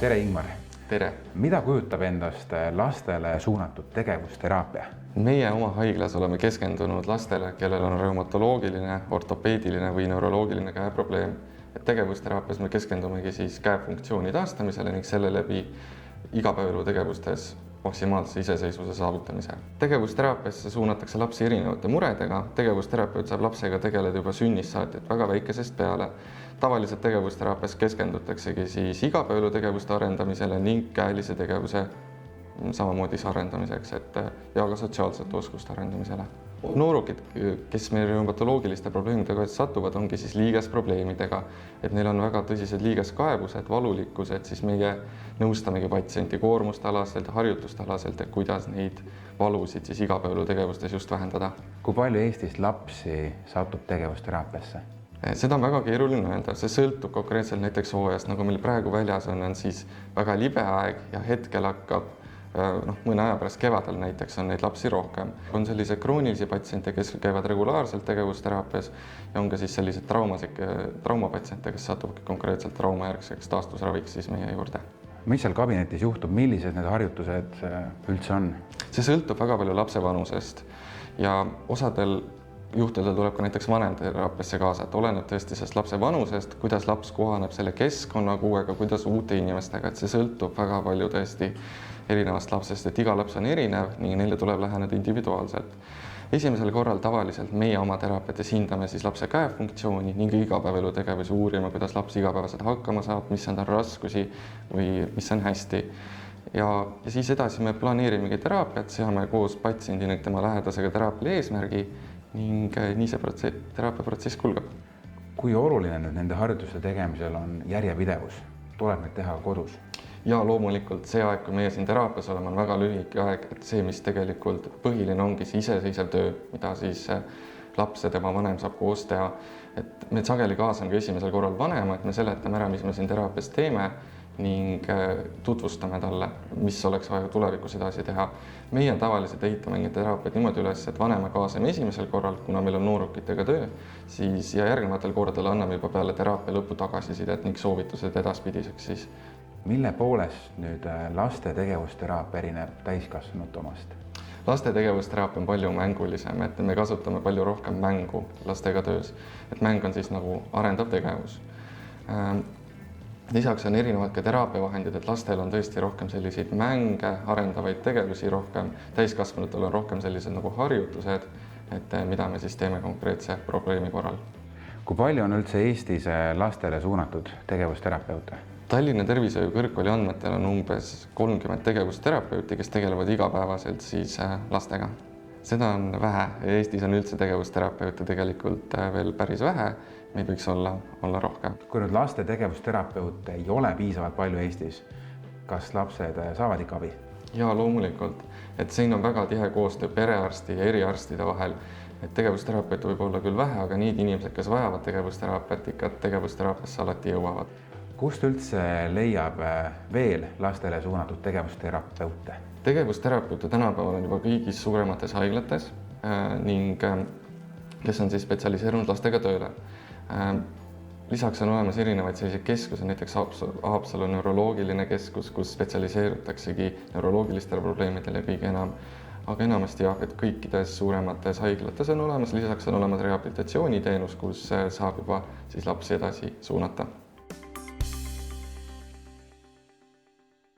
Tere, Ingmar! Tere! Mida kujutab endast lastele suunatud tegevusteraapia? Meie oma haiglas oleme keskendunud lastele, kellel on reumatoloogiline, ortopeediline või neuroloogiline käeprobleem. Tegevusteraapias me keskendumegi siis käefunktsiooni taastamisele ning selle läbi igapäevaelu tegevustes maksimaalse iseseisvuse saavutamise. Tegevusteraapiasse suunatakse lapsi erinevate muredega. Tegevusterapeut saab lapsega tegeleda juba sünnist saati, väga väikesest peale. Tavaliselt tegevusteraapias keskendutaksegi siis igapäevaelu tegevuste arendamisele ning käelise tegevuse samamoodi arendamiseks, ja ka sotsiaalsete oskuste arendamisele. Noorukid, kes meil reumatoloogiliste probleemidega satuvad, ongi siis liigesprobleemidega, et neil on väga tõsised liigeskaebused, valulikkused, siis meie nõustamegi patsienti koormustalaselt ja harjutustalaselt, et kuidas neid valusid siis igapäevaelu tegevustes just vähendada. Kui palju Eestis lapsi satub tegevusteraapiasse? Seda on väga keeruline öelda, see sõltub konkreetselt näiteks hooajast, nagu meil praegu väljas on siis väga libe aeg ja hetkel hakkab mõne aja pärast kevadel näiteks on neid lapsi rohkem. On sellise kroonilisi patsiente, kes käivad regulaarselt tegevusteraapias ja on ka siis sellised traumapatsiente, kes satubki konkreetselt traumajärgseks taastusraviks siis meie juurde. Mis seal kabinetis juhtub, millised need harjutused üldse on? See sõltub väga palju lapse vanusest ja osadel juhtudel tuleb ka näiteks vanemteraapiasse kaasa, et oleneb tõesti sellest lapse vanusest, kuidas laps kohaneb selle keskkonnakuuega, kuidas uute inimestega, et see sõltub väga palju tõesti erinevast lapsest, et iga laps on erinev ning neile tuleb läheneda individuaalselt. Esimesel korral tavaliselt meie oma teraapiates hindame siis lapse käefunktsiooni ning igapäevaelu tegevusi uurime, kuidas laps igapäevaselt hakkama saab, mis on tal raskusi või mis on hästi. Ja siis edasi me planeerimegi teraapiat, seame koos patsiendi ning tema lähedasega teraapiale eesmärgi ning nii see teraapiaprotsess kulgeb. Kui oluline nüüd nende harjutuste tegemisel on järjepidevus? Tuleb need teha kodus? Ja loomulikult see aeg, kui meie siin teraapias oleme, on väga lühike aeg, et see, mis tegelikult põhiline ongi see iseseisev töö, mida siis laps ja tema vanem saab koos teha. Et me sageli kaasame ka esimesel korral vanema, et me seletame ära, mis me siin teraapias teeme ning tutvustame talle, mis oleks vaja tulevikus edasi teha. Meie tavaliselt ehitame teraapiat niimoodi üles, et vanema kaasame esimesel korral, kuna meil on noorukitega töö, siis ja järgnevatel kordadel anname juba peale teraapia lõpu tagasisidet ning soovitused edaspidiseks siis. Mille poolest nüüd laste tegevusteraapia erineb täiskasvanute omast? Laste tegevusteraapia on palju mängulisem, et me kasutame palju rohkem mängu lastega töös. Et mäng on siis nagu arendav tegevus. Lisaks on erinevad ka teraapiavahendid, et lastel on tõesti rohkem selliseid mänge, arendavaid tegevusi rohkem, täiskasvanutel on rohkem sellised nagu harjutused, et mida me siis teeme konkreetse probleemi korral. Kui palju on üldse Eestis lastele suunatud tegevusterapeute? Tallinna Tervishoiu Kõrgkooli andmetel on umbes 30 tegevusterapeuti, kes tegelevad igapäevaselt siis lastega. Seda on vähe. Eestis on üldse tegevusterapeute tegelikult veel päris vähe. Meid võiks olla rohkem. Kui nüüd laste tegevusterapeute ei ole piisavalt palju Eestis, kas lapsed saavad ikka abi? Ja loomulikult, et siin on väga tihe koostöö perearsti ja eriarstide vahel. Et tegevusterapeut võib olla küll vähe, aga need inimesed, kes vajavad tegevusteraapiat, ikka tegevusteraapiasse alati jõuavad. Kust üldse leiab veel lastele suunatud tegevusterapeute? Tegevusterapeute tänapäeval on juba kõigis suuremates haiglates ning kes on siis spetsialiseerunud lastega tööle. Lisaks on olemas erinevaid selliseid keskusi, näiteks Haapsalu neuroloogiline keskus, kus spetsialiseerutaksegi neuroloogilistele probleemidele kõige enam. Aga enamasti jah, et kõikides suuremates haiglates on olemas, lisaks on olemas rehabilitatsiooniteenus, kus saab juba siis lapsi edasi suunata.